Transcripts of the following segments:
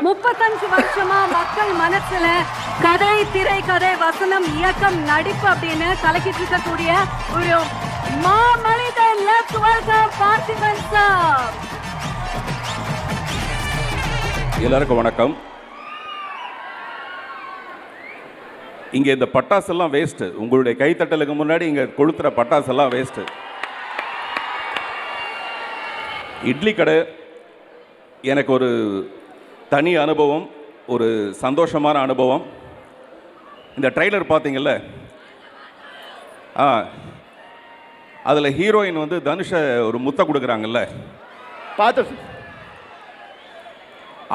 35 வருஷமா மக்கள் மனசுல கதை, திரைக்கதை, வசனம், இயக்கம், நடிப்பு அப்படின்னு கலக்கிட்டு இருக்கக்கூடிய ஒரு மாமனிதன். Let's welcome Parthiban sir. எல்லாருக்கும் வணக்கம். இங்கே இந்த பட்டாசெல்லாம் வேஸ்ட்டு. உங்களுடைய கைத்தட்டலுக்கு முன்னாடி இங்கே கொளுத்துற பட்டாசெல்லாம் வேஸ்ட்டு. இட்லி கடை எனக்கு ஒரு தனி அனுபவம், ஒரு சந்தோஷமான அனுபவம். இந்த ட்ரைலர் பார்த்தீங்கல்ல, அதில் ஹீரோயின் வந்து தனுஷை ஒரு முத்தை கொடுக்குறாங்கல்ல, பார்த்து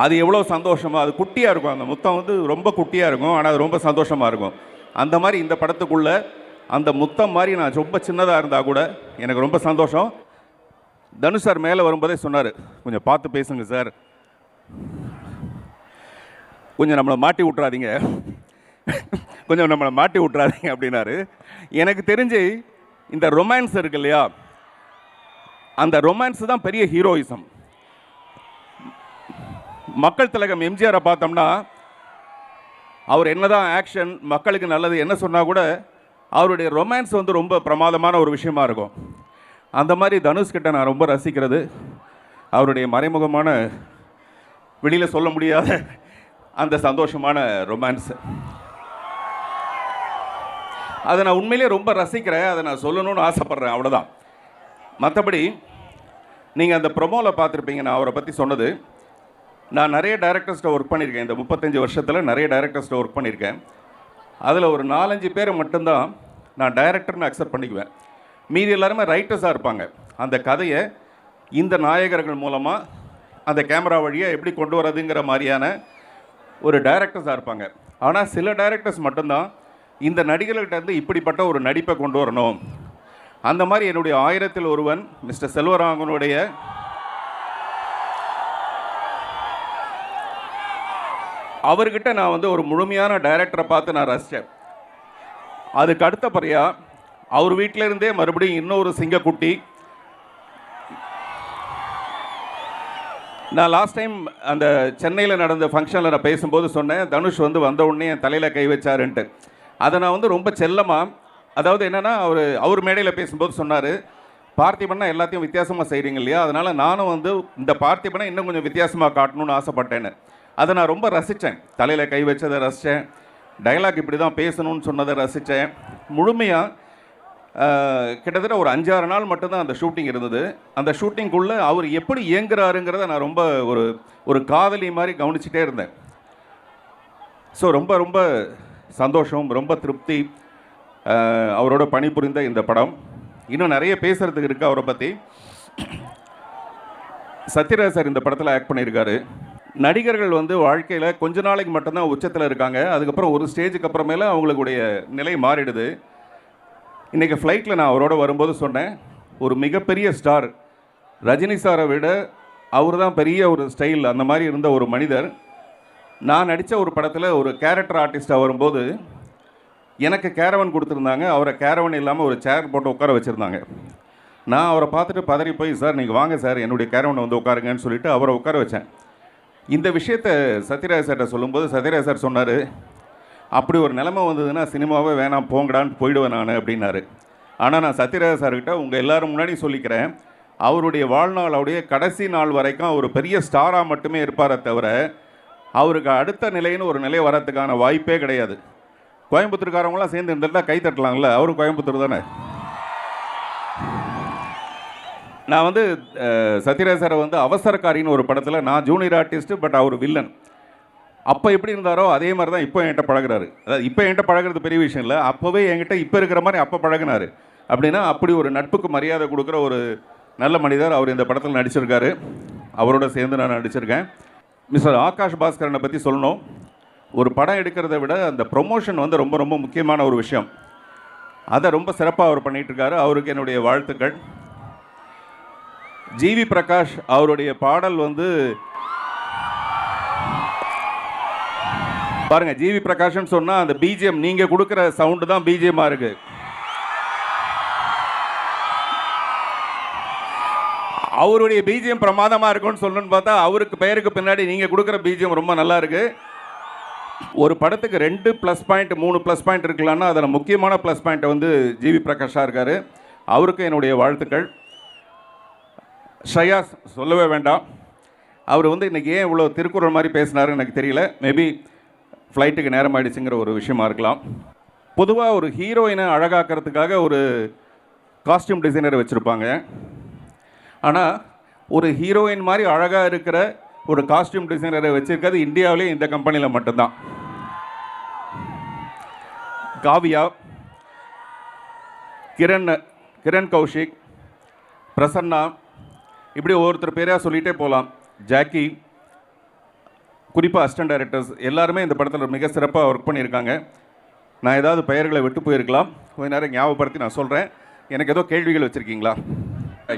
அது எவ்வளோ சந்தோஷமாக, அது குட்டியாக இருக்கும். அந்த முத்தம் வந்து ரொம்ப குட்டியாக இருக்கும், ஆனால் அது ரொம்ப சந்தோஷமாக இருக்கும். அந்த மாதிரி இந்த படத்துக்குள்ளே அந்த முத்தம் மாதிரி நான் ரொம்ப சின்னதாக இருந்தால் கூட எனக்கு ரொம்ப சந்தோஷம். தனுஷ் சார் மேலே வரும்போதே சொன்னார், கொஞ்சம் பார்த்து பேசுங்க சார், கொஞ்சம் நம்மளை மாட்டி விட்றாதீங்க, கொஞ்சம் நம்மளை மாட்டி விட்றாதீங்க அப்படின்னாரு. எனக்கு தெரிஞ்சு இந்த ரொமான்ஸ் இருக்கு இல்லையா, அந்த ரொமான்ஸ் தான் பெரிய ஹீரோயிசம். மக்கள் திலகம் எம்ஜிஆரை பார்த்தோம்னா, அவர் என்னதான் ஆக்ஷன், மக்களுக்கு நல்லது என்ன சொன்னால் கூட அவருடைய ரொமான்ஸ் வந்து ரொம்ப பிரமாதமான ஒரு விஷயமா இருக்கும். அந்த மாதிரி தனுஷ்கிட்ட நான் ரொம்ப ரசிக்கிறது அவருடைய மறைமுகமான, வெளியில் சொல்ல முடியாத அந்த சந்தோஷமான ரொமான்ஸ். அதை நான் உண்மையிலே ரொம்ப ரசிக்கிறேன், அதை நான் சொல்லணும்னு ஆசைப்பட்றேன், அவ்வளோதான். மற்றபடி நீங்கள் அந்த ப்ரொமோவில் பார்த்துருப்பீங்க, நான் அவரை பற்றி சொன்னது. நான் நிறைய டைரக்டர்ஸ்ட்டை ஒர்க் பண்ணியிருக்கேன். இந்த 35 வருஷத்தில் நிறைய டைரக்டர்ஸ்ட்டை ஒர்க் பண்ணியிருக்கேன். அதில் ஒரு 4-5 பேரை மட்டும்தான் நான் டைரக்டர்னு அக்செப்ட் பண்ணிக்குவேன். மீதி எல்லாருமே ரைட்டர்ஸாக இருப்பாங்க. அந்த கதையை இந்த நாயகர்கள் மூலமாக அந்த கேமரா வழியாக எப்படி கொண்டு வரதுங்கிற மாதிரியான ஒரு டைரக்டர்ஸாக இருப்பாங்க. ஆனால் சில டைரக்டர்ஸ் மட்டும்தான் இந்த நடிகர்கள்ட்ட இப்படிப்பட்ட ஒரு நடிப்பை கொண்டு வரணும். அந்த மாதிரி என்னுடைய 1000ல் ஒருவன் மிஸ்டர் செல்வராகவனுடைய அவர்கிட்ட நான் வந்து ஒரு முழுமையான டைரக்டரை பார்த்து நான் ரசித்தேன். அதுக்கு அடுத்தபடியாக அவர் வீட்டிலேருந்தே மறுபடியும் இன்னொரு சிங்கக்குட்டி. நான் லாஸ்ட் டைம் அந்த சென்னையில் நடந்த ஃபங்க்ஷனில் நான் பேசும்போது சொன்னேன், தனுஷ் வந்து வந்த உடனே என் தலையில் கை வச்சாருன்ட்டு. அதை நான் வந்து ரொம்ப செல்லமாக, அதாவது என்னென்னா, அவர் மேடையில் பேசும்போது சொன்னார், பார்த்திபன்னா எல்லாத்தையும் வித்தியாசமாக செய்கிறீங்க இல்லையா, அதனால் நானும் வந்து இந்த பார்த்திபனை இன்னும் கொஞ்சம் வித்தியாசமாக காட்டணும்னு ஆசைப்பட்டேன்னு. அதை நான் ரொம்ப ரசித்தேன். தலையில் கை வச்சதை ரசித்தேன், டைலாக் இப்படி தான் பேசணும்னு சொன்னதை ரசித்தேன். முழுமையாக கிட்டத்தட்ட ஒரு 5-6 நாள் மட்டும்தான் அந்த ஷூட்டிங் இருந்தது. அந்த ஷூட்டிங்குள்ளே அவர் எப்படி இயங்குறாருங்கிறத நான் ரொம்ப ஒரு காதலி மாதிரி கவனிச்சிட்டே இருந்தேன். ஸோ ரொம்ப ரொம்ப சந்தோஷம், ரொம்ப திருப்தி அவரோட பணிபுரிந்த இந்த படம். இன்னும் நிறைய பேசுகிறதுக்கு இருக்குது அவரை பற்றி. சத்யராஜ் சார் இந்த படத்தில் ஆக்ட் பண்ணியிருக்காரு. நடிகர்கள் வந்து வாழ்க்கையில் கொஞ்ச நாளைக்கு மட்டும்தான் உச்சத்தில் இருக்காங்க. அதுக்கப்புறம் ஒரு ஸ்டேஜுக்கு அப்புறமேல அவங்களுடைய நிலை மாறிடுது. இன்றைக்கி ஃப்ளைட்டில் நான் அவரோட வரும்போது சொன்னேன், ஒரு மிகப்பெரிய ஸ்டார் ரஜினி சாரை விட அவர் தான் பெரிய ஒரு ஸ்டைல், அந்த மாதிரி இருந்த ஒரு மனிதர். நான் நடித்த ஒரு படத்தில் ஒரு கேரக்டர் ஆர்டிஸ்ட்டாக வரும்போது எனக்கு கேரவன் கொடுத்துருந்தாங்க. அவரை கேரவன் இல்லாமல் ஒரு சேர் போட்டு உட்கார வச்சுருந்தாங்க. நான் அவரை பார்த்துட்டு பதறி போய், சார் நீங்கள் வாங்க சார், என்னுடைய கேரவனை வந்து உட்காருங்கன்னு சொல்லிவிட்டு அவரை உட்கார வச்சேன். இந்த விஷயத்தை சத்யராஜ் சார்கிட்ட சொல்லும்போது சத்யராஜ் சார் சொன்னார், அப்படி ஒரு நிலைமை வந்ததுன்னா சினிமாவே வேணாம் போங்கடான்னு போயிடுவேன் நான் அப்படின்னாரு. ஆனால் நான் சத்யராஜ் சார்கிட்ட உங்கள் எல்லோரும் முன்னாடி சொல்லிக்கிறேன், அவருடைய வாழ்நாளுடைய கடைசி நாள் வரைக்கும் அவர் பெரிய ஸ்டாராக மட்டுமே இருப்பாரே தவிர அவருக்கு அடுத்த நிலைன்னு ஒரு நிலை வரத்துக்கான வாய்ப்பே கிடையாது. கோயம்புத்தூர்காரவங்களாம் சேர்ந்து இருந்துட்டா கை தட்டலாங்களே, அவரும் கோயம்புத்தூர் தானே. நான் வந்து சத்யராஜ் சாரை வந்து அவசரக்காரின்னு ஒரு படத்தில் நான் ஜூனியர் ஆர்டிஸ்ட்டு, பட் அவர் வில்லன். அப்போ எப்படி இருந்தாரோ அதே மாதிரி தான் இப்போ என்கிட்ட பழகுறாரு. அதாவது இப்போ என்கிட்ட பழகிறது பெரிய விஷயம் இல்லை, அப்போவே என்கிட்ட இப்போ இருக்கிற மாதிரி அப்போ பழகினார். அப்படின்னா அப்படி ஒரு நட்புக்கு மரியாதை கொடுக்குற ஒரு நல்ல மனிதர் அவர் இந்த படத்தில் நடிச்சிருக்காரு. அவரோட சேர்ந்து நான் நடிச்சிருக்கேன். மிஸ்டர் ஆகாஷ் பாஸ்கரனை பற்றி சொல்லணும். ஒரு படம் எடுக்கிறத விட அந்த ப்ரொமோஷன் வந்து ரொம்ப ரொம்ப முக்கியமான ஒரு விஷயம். அதை ரொம்ப சிறப்பாக அவர் பண்ணிகிட்ருக்காரு. அவருக்கு என்னுடைய வாழ்த்துக்கள். ஜிவி பிரகாஷ் அவருடைய பாடல் வந்து பாருங்க, ஜிவி பிரகாஷ்னு சொன்னால் அந்த பிஜிஎம் நீங்கள் கொடுக்குற சவுண்டு தான் பிஜிஎம்மாக இருக்குது. அவருடைய பிஜிஎம் பிரமாதமாக இருக்கும்னு சொல்லணும்னு பார்த்தா அவருக்கு பெயருக்கு பின்னாடி நீங்கள் கொடுக்குற பிஜிஎம் ரொம்ப நல்லா இருக்கு. ஒரு படத்துக்கு 2 ப்ளஸ் பாயிண்ட் 3 ப்ளஸ் பாயிண்ட் இருக்கலாம்னா அதில் முக்கியமான ப்ளஸ் பாயிண்ட்டை வந்து ஜிவி பிரகாஷாக இருக்கார். அவருக்கு என்னுடைய வாழ்த்துக்கள். ஸ்ரேயா சொல்லவே வேண்டாம். அவர் வந்து இன்றைக்கி ஏன் இவ்வளோ திருக்குறள் மாதிரி பேசினாருன்னு எனக்கு தெரியல. மேபி ஃப்ளைட்டுக்கு நேரம் ஆகிடுச்சுங்கிற ஒரு விஷயமா இருக்கலாம். பொதுவாக ஒரு ஹீரோயினை அழகாக்கிறதுக்காக ஒரு காஸ்டியூம் டிசைனரை வச்சுருப்பாங்க. ஆனால் ஒரு ஹீரோயின் மாதிரி அழகாக இருக்கிற ஒரு காஸ்டியூம் டிசைனரை வச்சுருக்கிறது இந்தியாவிலே இந்த கம்பெனியில் மட்டும்தான். காவியா, கிரண் கௌஷிக், பிரசன்னா, இப்படி ஒவ்வொருத்தர் பேராக சொல்லிகிட்டே போகலாம். ஜாக்கி, குறிப்பாக அசிஸ்டன்ட் டைரக்டர்ஸ் எல்லாருமே இந்த படத்தில் மிக சிறப்பாக ஒர்க் பண்ணியிருக்காங்க. நான் ஏதாவது பெயர்களை விட்டு போயிருக்கலாம், கொஞ்ச நேரம் ஞாபகப்படுத்தி நான் சொல்கிறேன். எனக்கு ஏதோ கேள்விகள் வச்சுருக்கீங்களா?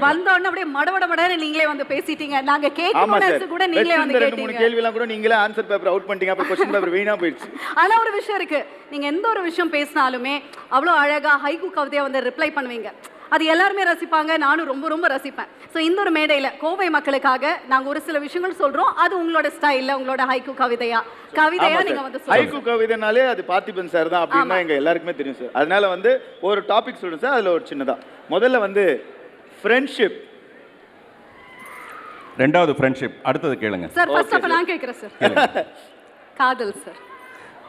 வந்தோடனே அப்படியே மடமடன்னு நீங்களே வந்து பேசிட்டீங்க. நாங்க கேட்கணும்னு கூட நீங்களே வந்து கேட்டீங்க. 2-3 கேள்விலாம் கூட நீங்களே ஆன்சர் பேப்பர் அவுட் பண்ணிட்டீங்க. அப்புறம் क्वेश्चन பேப்பர் வீணா போயிடுச்சு. ஆனா ஒரு விஷயம் இருக்கு, நீங்க எந்த ஒரு விஷயம் பேசினாலுமே அவ்வளோ அழகா ஹைக்கூ கவிதையை வந்து ரிப்ளை பண்ணுவீங்க. அது எல்லாருமே ரசிப்பாங்க, நானும் ரொம்ப ரொம்ப ரசிப்பேன். ஸோ இந்த ஒரு மேடையில் கோவை மக்களுக்காக நாங்கள் ஒரு சில விஷயங்கள் சொல்கிறோம். அது உங்களோட ஸ்டைலில் உங்களோட ஹைக்கூ கவிதையா நீங்கள் வந்து ஹைக்கூ கவிதைனாலே அது பார்த்திபன் சார் தான் அப்படின்னு எங்கள் எல்லாருக்குமே தெரியும் சார். அதனால வந்து ஒரு டாபிக் சொல்லுங்க சார். அதில் ஒரு சின்னதாக முதல்ல வந்து ஃப்ரெண்ட்ஷிப், ரெண்டாவது ஃப்ரெண்ட்ஷிப், அடுத்தது கேளுங்க சார். ஃபர்ஸ்ட் அப்போ நான் கேட்குறேன் சார். காதல் சார்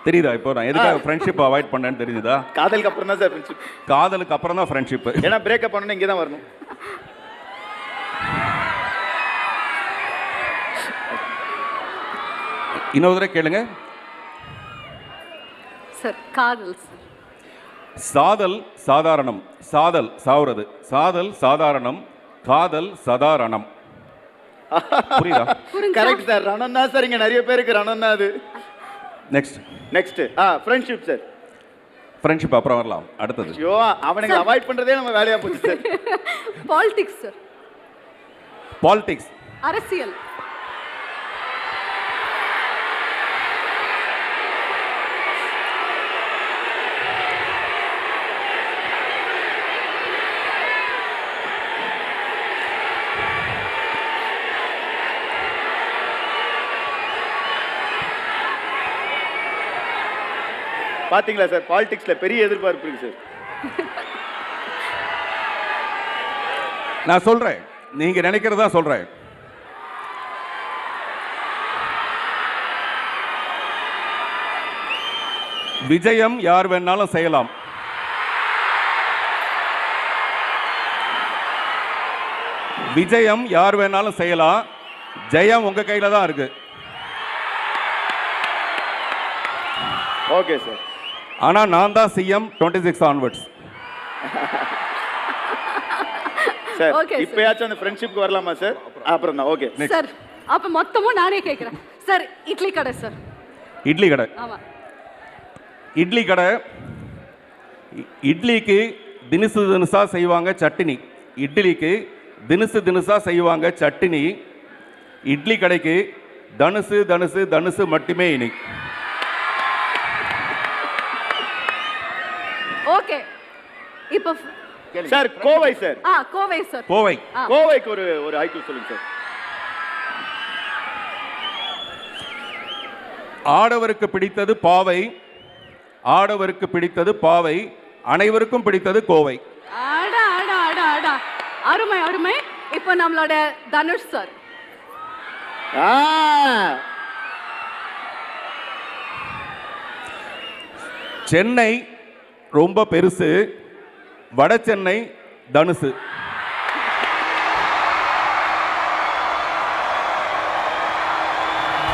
தெரியுதா? இப்போ நான் எதுக்காக ஃப்ரெண்ட்ஷிப் அவாய்ட் பண்ணேன்னு தெரியுதா? காதலுக்கு அப்புறம் தான் சார் ஃப்ரெண்ட்ஷிப். காதலுக்கு அப்புறம் தான் ஃப்ரெண்ட்ஷிப். ஏன்னா பிரேக்கப் பண்ணணும் இங்கே தான் வரணும். இன்னொரு தடவை கேளுங்க சார். காதல் சார். சாதல் சாதாரணம், சாதல் சாவுறது, சாதல் சாதாரணம், காதல் சதாரணம். புரியுதா? Correct sir. ரணம் தான் சார். இங்க நிறைய பேருக்கு ரணம் தான் அது. Next friendship sir. ஃப்ரெண்ட்ஷிப் அப்புறம் வரலாம். அடுத்தது ஐயோ, அவனுக்கு அவாய்ட் பண்றதே நம்ம வேலையா போச்சு சார். Politics sir. பாலிடிக்ஸ், அரசியல். பாத்தீங்களா சார், பாலிடிக்ஸ்ல பெரிய எதிர்பார்ப்பு இருக்கு சார். நான் சொல்றேன், நீங்க நினைக்கிறதா சொல்றேன். விஜயம் யார் வேணாலும் செய்யலாம். விஜயம் யார் வேணாலும் செய்யலாம். ஜெயம் உங்க கையில தான் இருக்கு. Okay sir. ஆனா நான் தான் சிஎம் 26 ஆன்வர்ட்ஸ். சார் இப்பயாச்சும் அந்த ஃப்ரெண்ட்ஷிப்க்கு வரலாமா சார்? அப்புறம் தான். Okay sir. அப்ப மொத்தமும் நானே கேக்குறேன் சார். இட்லி கடை சார். இட்லி கடை. ஆமா. இட்லி கடை. இட்லிக்கு தினுசு தினுசா செய்வாங்க சட்னி. இட்லிக்கு தினுசு தினுசா செய்வாங்க சட்னி. இட்லி கடைக்கு தனுசு தனுசு தனுசு மட்டுமே இனி. ஓகே. இப்போ sir Kovai sir. Kovai sir. Kovai. கோவைக்கு ஒரு ஐக்யூ சொல்லுங்க சார். ஆடவருக்கு பிடித்தது பாவை, ஆடவருக்கு பிடித்தது பாவை, அனைவருக்கும் பிடித்தது கோவை. ஆடா ஆடா ஆடா ஆடா, அருமை அருமை. இப்போ நம்மளோட தனுஷ் சார். சென்னை ரொம்ப பெருசு, வட சென்னை தனுசு.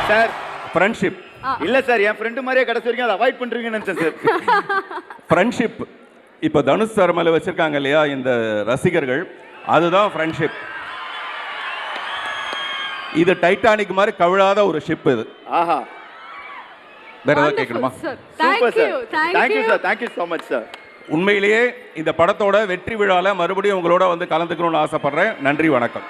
சார் ஃப்ரெண்ட்ஷிப் இல்ல சார், என் ஃப்ரெண்டு மாதிரியே கடைசி வரைக்கும் அதை அவாய்ட் பண்றீங்கன்னு நினைச்சேன் சார். ஃப்ரெண்ட்ஷிப் இப்போ தனுஷ் சார் மேலே வச்சிருக்காங்க இல்லையா இந்த ரசிகர்கள், அதுதான் ஃப்ரெண்ட்ஷிப். இது டைட்டானிக் மாதிரி கவிழாத ஒரு ஷிப் இது. ஆஹா, வேற ஏதாவது கேட்கணுமா? Super sir. Thank you sir. Thank you so much sir. உண்மையிலேயே இந்த படத்தோட வெற்றி விழால மறுபடியும் உங்களோட வந்து கலந்துக்கணும்னு ஆசைப்படுறேன். நன்றி, வணக்கம்.